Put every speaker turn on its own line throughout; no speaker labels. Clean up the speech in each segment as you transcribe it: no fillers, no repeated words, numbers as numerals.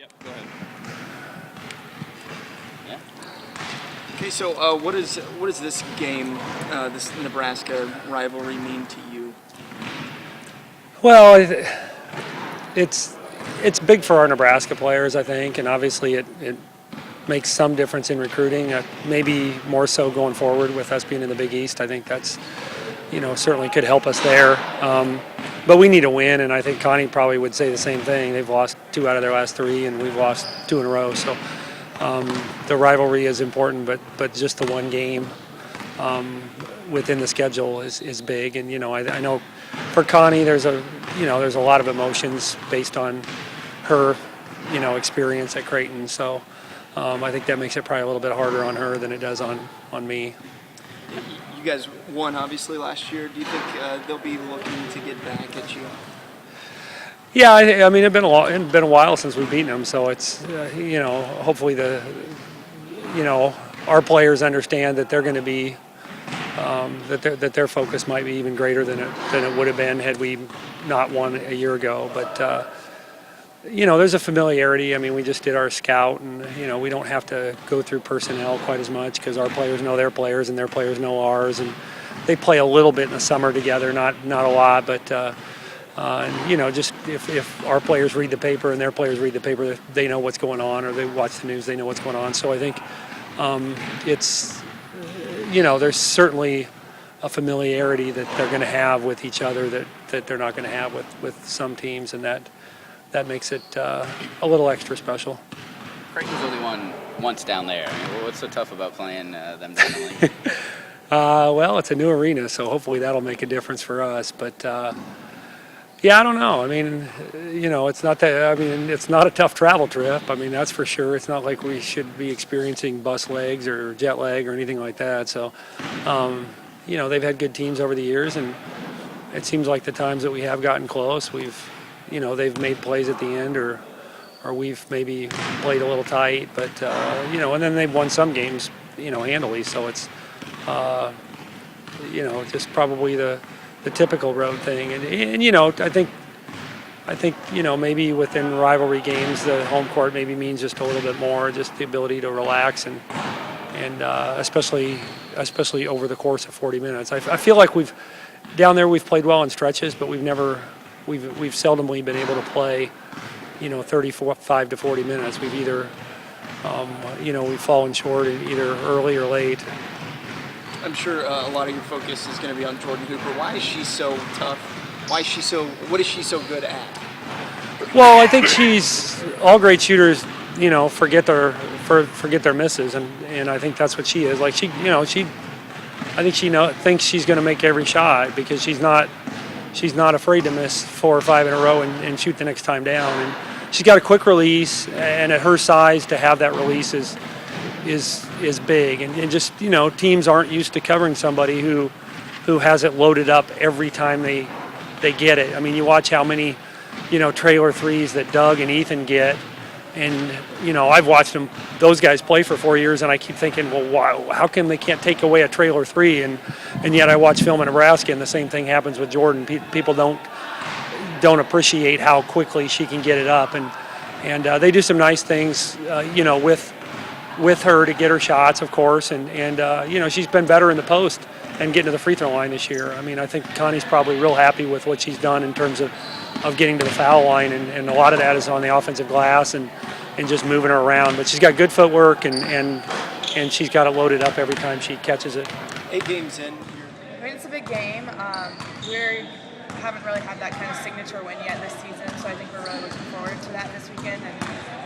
Yep, go ahead.
Yeah.
Okay, so what does this game, this Nebraska rivalry, mean to you?
Well, it's big for our Nebraska players, I think, and obviously it makes some difference in recruiting. Maybe more so going forward with us being in the Big East. I think that's certainly could help us there. But we need a win, and I think Connie probably would say the same thing. They've lost 2 out of their last 3, and we've lost 2 in a row. So the rivalry is important, but just the one game within the schedule is big. And I know for Connie, there's a lot of emotions based on her experience at Creighton. So I think that makes it probably a little bit harder on her than it does on me.
You guys won obviously last year. Do you think they'll be looking to get back at you?
Yeah, I mean it's been a while since we've beaten them, so it's hopefully our players understand that they're going to be that their focus might be even greater than it would have been had we not won a year ago. But there's a familiarity. I mean, we just did our scout, and we don't have to go through personnel quite as much because our players know their players and their players know ours, and they play a little bit in the summer together, not a lot, but just if our players read the paper and their players read the paper, they know what's going on, or they watch the news, they know what's going on. So I think it's there's certainly a familiarity that they're going to have with each other that they're not going to have with some teams, and that makes it a little extra special.
Creighton's only won once down there. I mean, what's so tough about playing them down the lane?
Well, it's a new arena, so hopefully that'll make a difference for us. But yeah, I don't know. I mean, it's not that. I mean, it's not a tough travel trip. I mean, that's for sure. It's not like we should be experiencing bus legs or jet lag or anything like that. So, they've had good teams over the years, and it seems like the times that we have gotten close, they've made plays at the end, or we've maybe played a little tight, but and then they've won some games, handily. So it's, just probably the typical road thing, and I think maybe within rivalry games, the home court maybe means just a little bit more, just the ability to relax and especially over the course of 40 minutes. I feel like we've played well in stretches, but we've seldomly been able to play 35 to 40 minutes. We've either we've fallen short in either early or late.
I'm sure a lot of your focus is going to be on Jordan Hooper. Why is she so tough? What is she so good at?
Well, I think all great shooters, forget their misses, and I think that's what she is. Like I think she thinks she's going to make every shot because she's not afraid to miss 4 or 5 in a row and shoot the next time down. And she's got a quick release, and at her size, to have that release is big. And just teams aren't used to covering somebody who has it loaded up every time they get it. I mean, you watch how many trailer threes that Doug and Ethan get, and I've watched those guys play for 4 years, and I keep thinking, well, wow, how come they can't take away a trailer three? And yet I watch film in Nebraska, and the same thing happens with Jordan. People don't appreciate how quickly she can get it up, and they do some nice things, with her to get her shots, of course, and she's been better in the post and getting to the free throw line this year. I mean, I think Connie's probably real happy with what she's done in terms of getting to the foul line, and a lot of that is on the offensive glass and just moving her around. But she's got good footwork, and she's got it loaded up every time she catches it.
8 games in.
I mean, it's a big game. We haven't really had that kind of signature win yet this season, so I think we're really looking forward to that this weekend and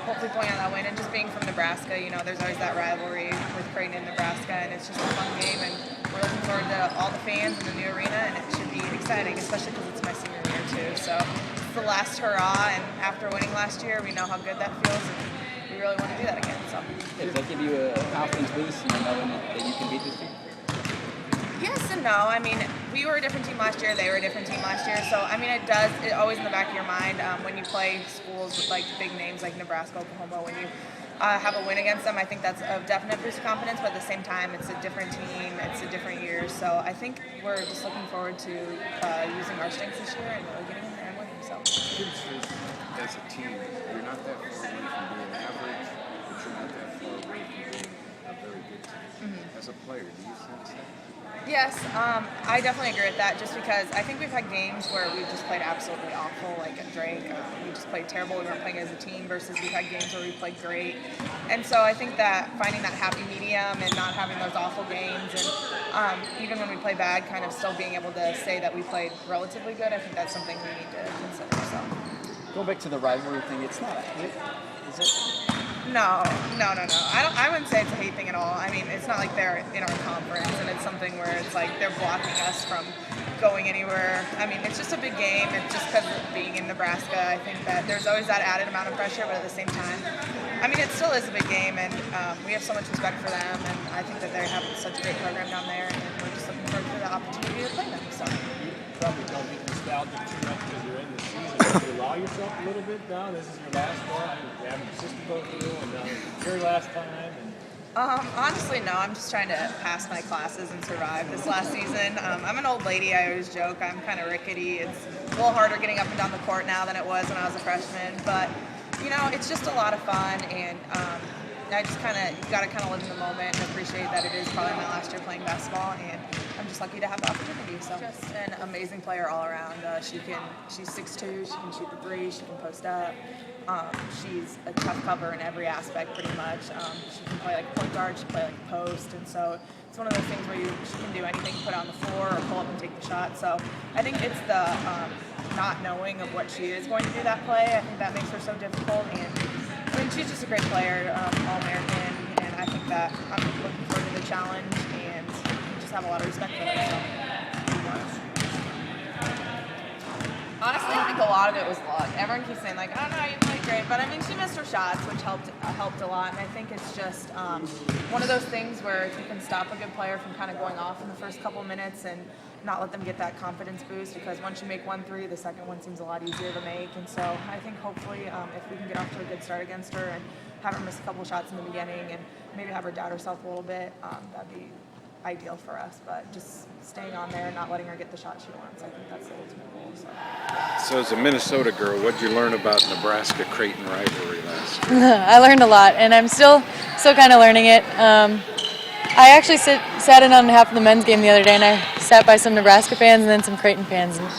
hopefully pulling out that win. And just being from Nebraska, there's always that rivalry with Creighton and Nebraska, and it's just a fun game, and we're looking forward to all the fans in the new arena, and it should be exciting, especially because it's my senior year too. So it's the last hurrah, and after winning last year, we know how good that feels, and we really want to do that again. So
Does that give you a confidence boost, knowing that you can beat this team?
Yes and no. I mean, we were a different team last year. They were a different team last year. So, I mean, it always in the back of your mind when you play schools with, like, big names like Nebraska, Oklahoma, when you have a win against them, I think that's a definite boost of confidence. But at the same time, it's a different team. It's a different year. So I think we're just looking forward to using our strengths this year and really getting in there and winning. So.
as a team, you're not that far away from being average, but you're not that far away from being a very good team. As a player, do you sense that?
Yes, I definitely agree with that. Just because I think we've had games where we've just played absolutely awful, like at Drake. We just played terrible. We weren't playing as a team. Versus we've had games where we played great. And so I think that finding that happy medium and not having those awful games, and even when we play bad, kind of still being able to say that we played relatively good. I think that's something we need to consider. So.
Going back to the rivalry thing, it's not a hit, is it?
No. I wouldn't say it's a hate thing at all. I mean, it's not like they're in our conference and it's something where it's like they're blocking us from going anywhere. I mean, it's just a big game, and just because of being in Nebraska, I think that there's always that added amount of pressure, but at the same time, I mean, it still is a big game, and we have so much respect for them, and I think that they have such a great program down there, and we're just looking forward to the opportunity to play them. So.
Probably don't get nostalgic too much because you're in the season. Do you allow yourself a little bit now? This is your last one. You have an assistant go through, and now it's your last time. And
Honestly, no. I'm just trying to pass my classes and survive this last season. I'm an old lady. I always joke. I'm kind of rickety. It's a little harder getting up and down the court now than it was when I was a freshman. But, you know, it's just a lot of fun, and I just got to kind of live in the moment and appreciate that it is probably my last year playing basketball, and I'm just lucky to have the opportunity. So just an amazing player all around. She's 6'2", she can shoot the three, she can post up. She's a tough cover in every aspect, pretty much. She can play like point guard, she can play like post, and so it's one of those things where she can do anything, put it on the floor or pull up and take the shot. So I think it's the not knowing of what she is going to do that play. I think that makes her so difficult, and I mean, she's just a great player, All-American, and I think that I'm looking forward to the challenge, and just have a lot of respect for her. So. Honestly, I think a lot of it was luck. Everyone keeps saying like, "Oh no, you played great," but I mean, she missed her shots, which helped a lot. And I think it's just one of those things where if you can stop a good player from kind of going off in the first couple minutes and not let them get that confidence boost, because once you make 1 3, the second one seems a lot easier to make. And so I think hopefully if we can get off to a good start against her and have her miss a couple shots in the beginning and maybe have her doubt herself a little bit, that'd be ideal for us. But just staying on there and not letting her get the shot she wants, I think that's the ultimate goal.
So as a Minnesota girl, what did you learn about Nebraska-Creighton rivalry last year?
I learned a lot, and I'm still kind of learning it. I actually sat in on half of the men's game the other day, and I sat by some Nebraska fans and then some Creighton fans, and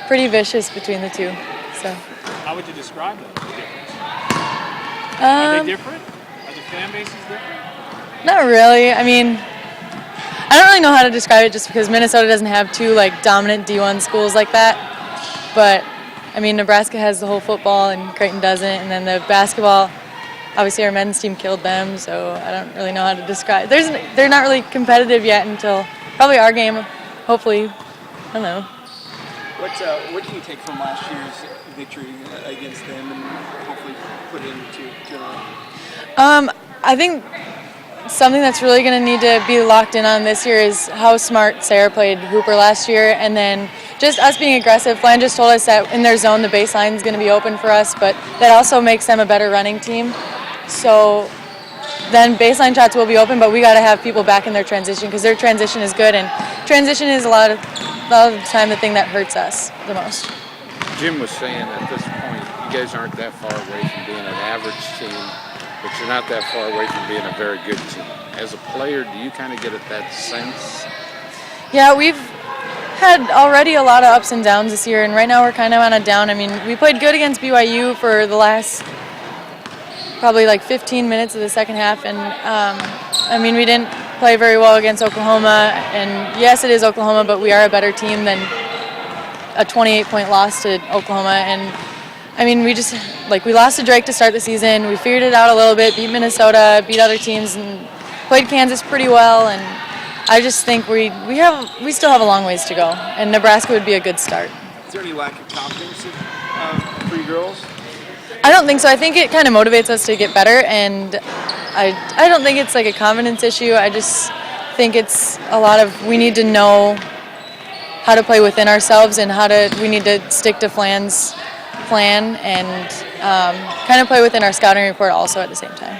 pretty vicious between the two. So.
how would you describe them? Are they different? Are the fan bases different?
Not really. I mean, I don't really know how to describe it just because Minnesota doesn't have two like dominant D1 schools like that. But I mean, Nebraska has the whole football and Creighton doesn't, and then the basketball. Obviously, our men's team killed them, so I don't really know how to describe. They're not really competitive yet until probably our game. Hopefully, I don't know.
What do you take from last year's victory against them, and hopefully put it into tonight?
I think something that's really going to need to be locked in on this year is how smart Sarah played Hooper last year, and then just us being aggressive. Flan just told us that in their zone the baseline is going to be open for us, but that also makes them a better running team. So then baseline shots will be open, but we got to have people back in their transition because their transition is good, and transition is a lot of the time the thing that hurts us the most.
Jim was saying at this point, you guys aren't that far away from being an average team, but you're not that far away from being a very good team. As a player, do you kind of get that sense?
Yeah, we've had already a lot of ups and downs this year, and right now we're kind of on a down. I mean, we played good against BYU for the last probably like 15 minutes of the second half, and I mean, we didn't play very well against Oklahoma, and yes, it is Oklahoma, but we are a better team than a 28-point loss to Oklahoma. And I mean, we lost to Drake to start the season. We figured it out a little bit, beat Minnesota, beat other teams, and played Kansas pretty well. And I just think we still have a long ways to go, and Nebraska would be a good start.
Is there any lack of confidence for you girls?
I don't think so. I think it kind of motivates us to get better, and I don't think it's like a confidence issue. I just think it's a lot of we need to know how to play within ourselves, and we need to stick to Flan's plan and kind of play within our scouting report also at the same time.